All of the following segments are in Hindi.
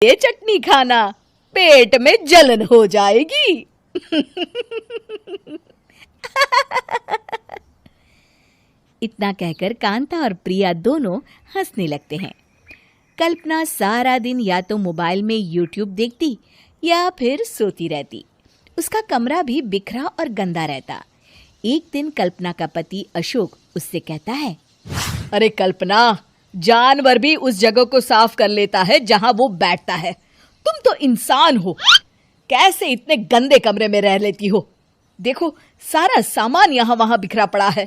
ये चटनी खाना, पेट में जलन हो जाएगी। इतना कहकर कांता और प्रिया दोनों हंसने लगते हैं। कल्पना सारा दिन या तो मोबाइल में यूट्यूब देखती या फिर सोती रहती। उसका कमरा भी बिखरा और गंदा रहता। एक दिन कल्पना का पति अशोक उससे कहता है, अरे कल्पना, जानवर भी उस जगह को साफ कर लेता है जहां वो बैठता है। तुम तो इंसान हो, कैसे इतने गंदे कमरे में रह लेती हो? देखो, सारा सामान यहाँ वहां बिखरा पड़ा है।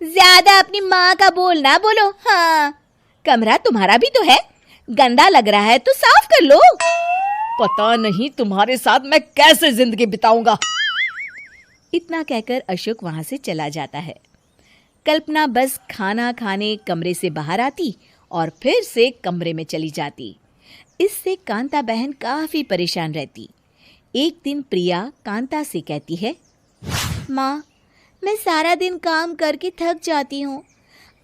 ज्यादा अपनी माँ का बोल ना बोलो। हाँ, कमरा तुम्हारा भी तो है, गंदा लग रहा है तो साफ कर लो। पता नहीं तुम्हारे साथ मैं कैसे जिंदगी बिताऊंगा। इतना कहकर अशोक वहां से चला जाता है। कल्पना बस खाना खाने कमरे से बाहर आती और फिर से कमरे में चली जाती। इससे कांता बहन काफी परेशान रहती। एक दिन प्रिया कांता से कहती है, माँ, मैं सारा दिन काम करके थक जाती हूँ।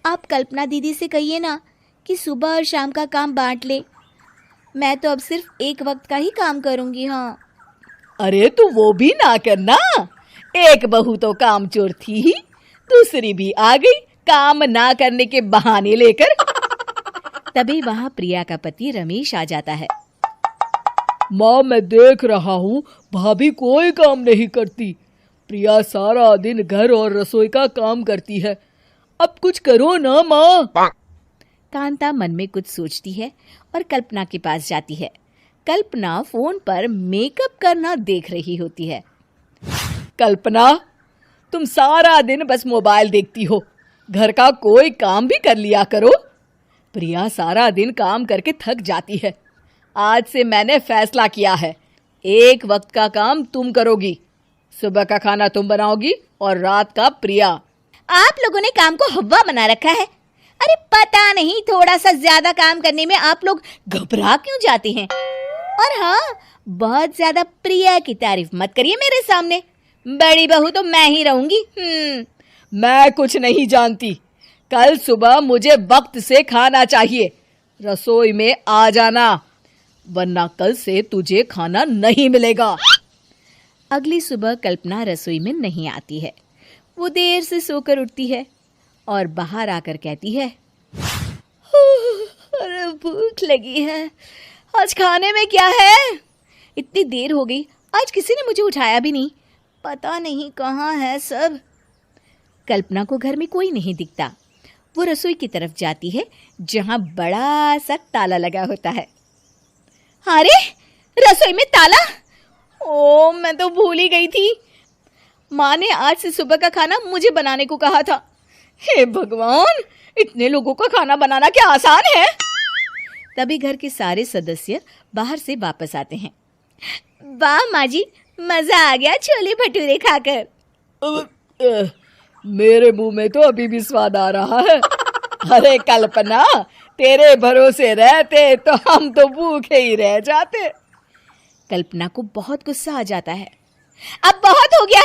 आप कल्पना दीदी से कहिए ना कि सुबह और शाम का काम बांट ले। मैं तो अब सिर्फ एक वक्त का ही काम करूँगी। हाँ। अरे तू वो भी ना करना, एक बहू तो कामचोर थी ही, दूसरी भी आ गई काम ना करने के बहाने लेकर। तभी वहां प्रिया का पति रमेश आ जाता है। माँ, मैं देख रहा हूँ भाभी कोई काम नहीं करती। प्रिया सारा दिन घर और रसोई का काम करती है, अब कुछ करो ना माँ। कांता मन में कुछ सोचती है और कल्पना के पास जाती है। कल्पना फोन पर मेकअप करना देख रही होती है। कल्पना, तुम सारा दिन बस मोबाइल देखती हो, घर का कोई काम भी कर लिया करो। प्रिया सारा दिन काम करके थक जाती है। आज से मैंने फैसला किया है, एक वक्त का काम तुम करोगी। सुबह का खाना तुम बनाओगी और रात का प्रिया। आप लोगों ने काम को हव्वा बना रखा है। अरे पता नहीं थोड़ा सा ज्यादा काम करने में आप लोग घबरा क्यों जाते हैं। और हाँ, बहुत ज्यादा प्रिया की तारीफ मत करिए मेरे सामने। बड़ी बहू तो मैं ही रहूंगी। मैं कुछ नहीं जानती। कल सुबह मुझे वक्त से खाना चाहिए। रसोई में आ जाना, वरना कल से तुझे खाना नहीं मिलेगा। अगली सुबह कल्पना रसोई में नहीं आती है। वो देर से सोकर उठती है और बाहर आकर कहती है, अरे भूख लगी है, आज खाने में क्या है? इतनी देर हो गई, आज किसी ने मुझे उठाया भी नहीं। पता नहीं कहाँ है सब। कल्पना को घर में कोई नहीं दिखता। वो रसोई की तरफ जाती है जहाँ बड़ा सा ताला लगा होता है। अरे, रसोई में ताला? ओ, मैं तो भूल ही गई थी। माँ ने आज से सुबह का खाना मुझे बनाने को कहा था। हे भगवान, इतने लोगों का खाना बनाना क्या आसान है? तभी घर के सारे सदस्य बाहर से वापस आते हैं। वाह माँ जी, मजा आ गया छोले भटूरे खाकर। मेरे मुंह में तो अभी भी स्वाद आ रहा है। अरे कल्पना, तेरे भरोसे रहते तो हम तो भूखे ही रह जाते। कल्पना को बहुत गुस्सा आ जाता है। अब बहुत हो गया,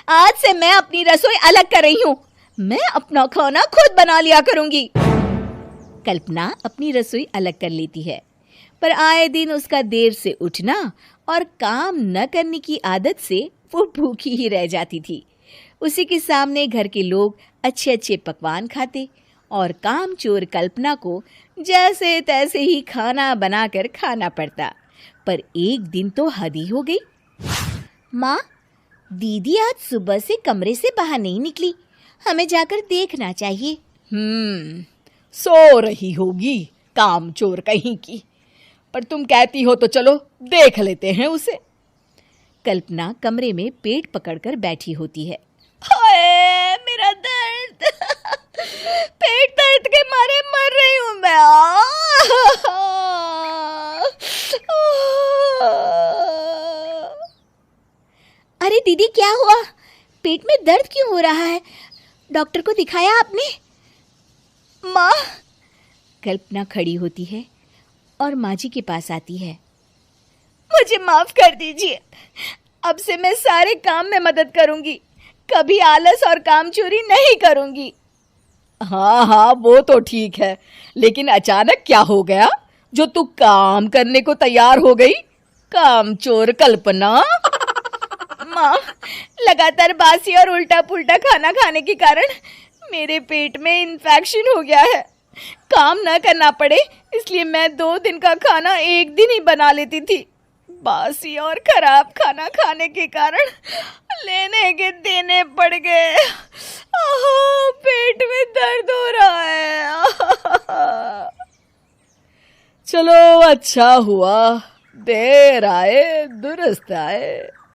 आज से मैं अपनी रसोई अलग कर रही हूँ। मैं अपना खाना खुद बना लिया करूंगी। कल्पना अपनी रसोई अलग कर लेती है, पर आए दिन उसका देर से उठना और काम न करने की आदत से वो भूखी ही रह जाती थी। उसी के सामने घर के लोग अच्छे अच्छे पकवान खाते और कामचोर कल्पना को जैसे तैसे ही खाना बनाकर खाना पड़ता। पर एक दिन तो हद ही हो गई। माँ, दीदी आज सुबह से कमरे से बाहर नहीं निकली, हमें जाकर देखना चाहिए। सो रही होगी कामचोर कहीं की, पर तुम कहती हो तो चलो देख लेते हैं उसे। कल्पना कमरे में पेट पकड़कर बैठी होती है। हाय मेरा दर्द, पेट दर्द के मारे मर रही हूँ मैं। अरे दीदी, क्या हुआ? पेट में दर्द क्यों हो रहा है? डॉक्टर को दिखाया आपने? माँ। कल्पना खड़ी होती है और माँ जी के पास आती है। मुझे माफ कर दीजिए, अब से मैं सारे काम में मदद करूंगी, कभी आलस और काम चोरी नहीं करूंगी। हाँ हाँ, वो तो ठीक है, लेकिन अचानक क्या हो गया? जो तू काम करने को तैयार हो गई? कामचोर कल्पना। माँ, लगातार बासी और उल्टा पुल्टा खाना खाने के कारण मेरे पेट में इन्फेक्शन हो गया है। काम न करना पड़े इसलिए मैं 2 दिन का खाना एक दिन ही बना लेती थी। बासी और खराब खाना खाने के कारण लेने के देने पड़ गए। पेट में दर्द हो रहा है। चलो अच्छा हुआ, देर आए दुरुस्त आए।